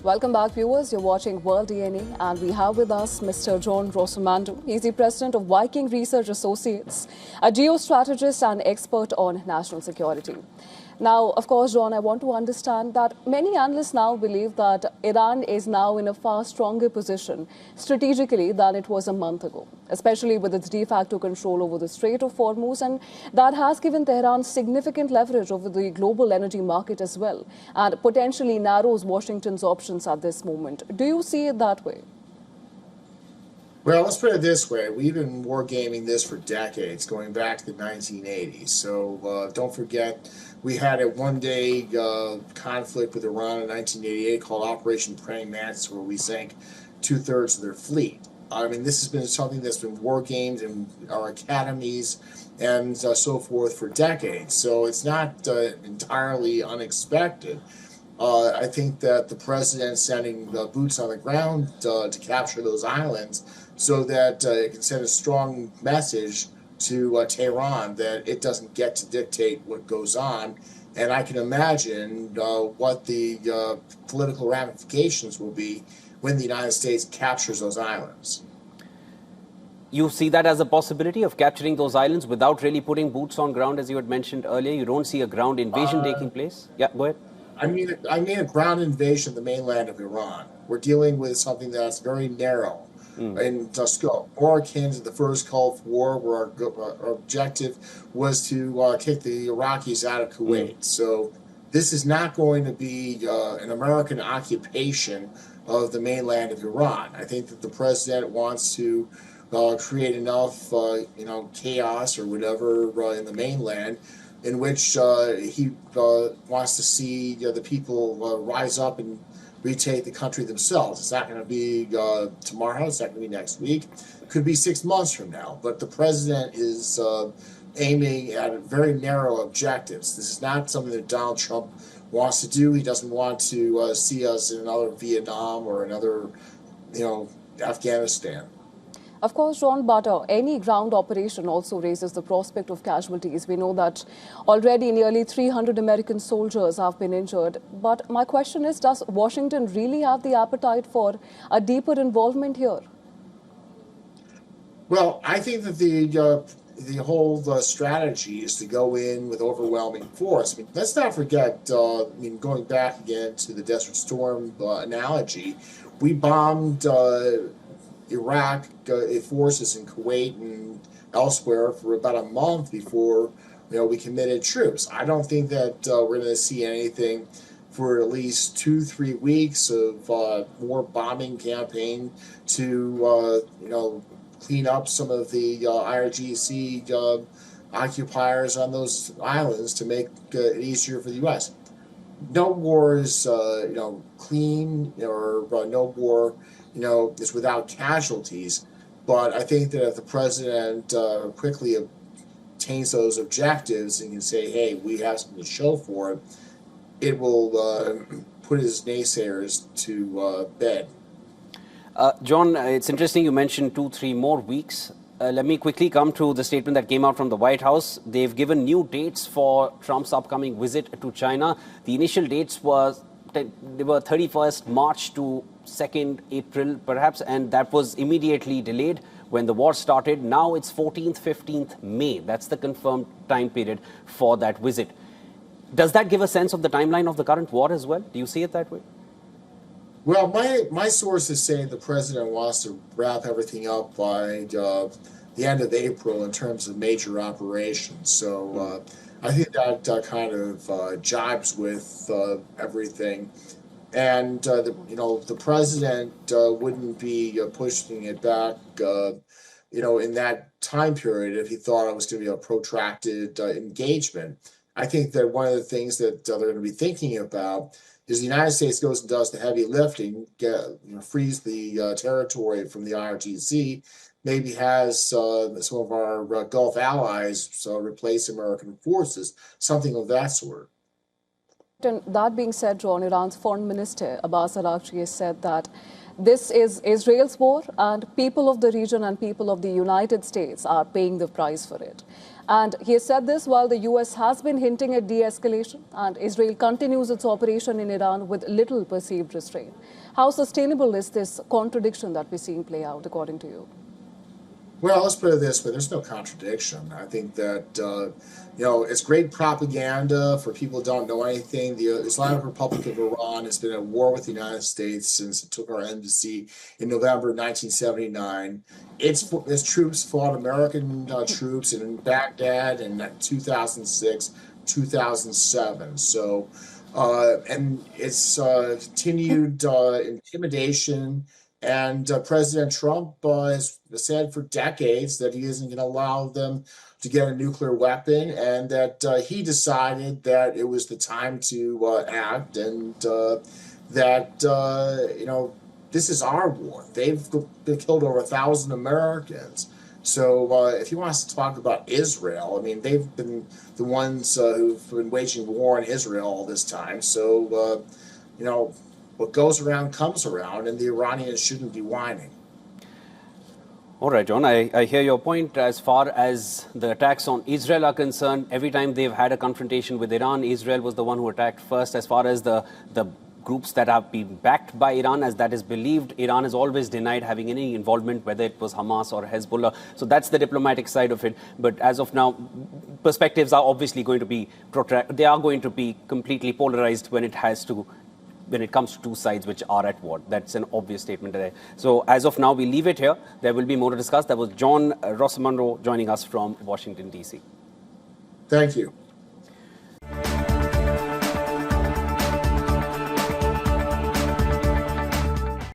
Welcome back, viewers. You're watching World DNA, and we have with us Mr. John Rosamando. He's the president of Viking Research Associates, a geostrategist and expert on national security. Now, of course, John, I want to understand that many analysts now believe that Iran is now in a far stronger position strategically than it was a month ago, especially with its de facto control over the Strait of Hormuz, and that has given Tehran significant leverage over the global energy market as well, and potentially narrows Washington's options at this moment. Do you see it that way? Well, let's put it this way. We've been wargaming this for decades, going back to the 1980s. So don't forget, we had a one-day conflict with Iran in 1988 called Operation Praying Mantis, where we sank two-thirds of their fleet. I mean, this has been something that's been wargamed in our academies and so forth for decades. So it's not entirely unexpected. I think that the president sending boots on the ground to capture those islands so that it can send a strong message to Tehran that it doesn't get to dictate what goes on. And I can imagine what the political ramifications will be when the United States captures those islands. You see that as a possibility of capturing those islands without really putting boots on ground, as you had mentioned earlier? You don't see a ground invasion taking place? Yeah, go ahead. I mean a ground invasion of the mainland of Iran. We're dealing with something that's very narrow in scope, more akin to the first Gulf War, where our objective was to kick the Iraqis out of Kuwait. So this is not going to be an American occupation of the mainland of Iran. I think that the president wants to create enough, chaos or whatever in the mainland, in which he wants to see the people rise up and retake the country themselves. It's not going to be tomorrow. It's not going to be next week. It could be 6 months from now. But the president is aiming at very narrow objectives. This is not something that Donald Trump wants to do. He doesn't want to see us in another Vietnam or another, Afghanistan. Of course, John, but any ground operation also raises the prospect of casualties. We know that already nearly 300 American soldiers have been injured. But my question is, does Washington really have the appetite for a deeper involvement here? Well, I think that the whole strategy is to go in with overwhelming force. I mean, let's not forget, going back again to the Desert Storm analogy, we bombed Iraq forces in Kuwait and elsewhere for about a month before we committed troops. I don't think that we're going to see anything for at least 2-3 weeks of more bombing campaign to clean up some of the IRGC occupiers on those islands to make it easier for the U.S. No war is clean, or no war is without casualties. But I think that if the president quickly obtains those objectives and can say, hey, we have something to show for it, it will put his naysayers to bed. John, it's interesting you mentioned 2-3 more weeks. Let me quickly come to the statement that came out from the White House. They've given new dates for Trump's upcoming visit to China. The initial dates were 31st March to 2nd April, perhaps, and that was immediately delayed when the war started. Now it's 14th, 15th May. That's the confirmed time period for that visit. Does that give a sense of the timeline of the current war as well? Do you see it that way? Well, my sources say the president wants to wrap everything up by the end of April in terms of major operations. So I think that kind of jibes with everything. And the president wouldn't be pushing it back, in that time period if he thought it was going to be a protracted engagement. I think that one of the things that they're going to be thinking about is the United States goes and does the heavy lifting, frees the territory from the IRGC, maybe has some of our Gulf allies replace American forces, something of that sort. And that being said, John, Iran's foreign minister Abbas Araghchi has said that this is Israel's war and people of the region and people of the United States are paying the price for it. And he has said this while the US has been hinting at de-escalation and Israel continues its operation in Iran with little perceived restraint. How sustainable is this contradiction that we're seeing play out, according to you? Well, let's put it this way: there's no contradiction. I think that it's great propaganda for people who don't know anything. The Islamic Republic of Iran has been at war with the United States since it took our embassy in November 1979. Its troops fought American troops in Baghdad in 2006, 2007. So, and it's continued intimidation. And President Trump has said for decades that he isn't going to allow them to get a nuclear weapon, and that he decided that it was the time to act, and that this is our war. They've killed over 1,000 Americans. So if he wants to talk about Israel, I mean, they've been the ones who've been waging war on Israel all this time. So what goes around comes around, and the Iranians shouldn't be whining. All right, John, I hear your point. As far as the attacks on Israel are concerned, every time they've had a confrontation with Iran, Israel was the one who attacked first. As far as the groups that have been backed by Iran, as that is believed, Iran has always denied having any involvement, whether it was Hamas or Hezbollah. So that's the diplomatic side of it. But as of now, perspectives are obviously going to be they are going to be completely polarized when it comes to two sides which are at war. That's an obvious statement today. So as of now, we leave it here. There will be more to discuss. That was John Rossomando joining us from Washington, D.C. Thank you.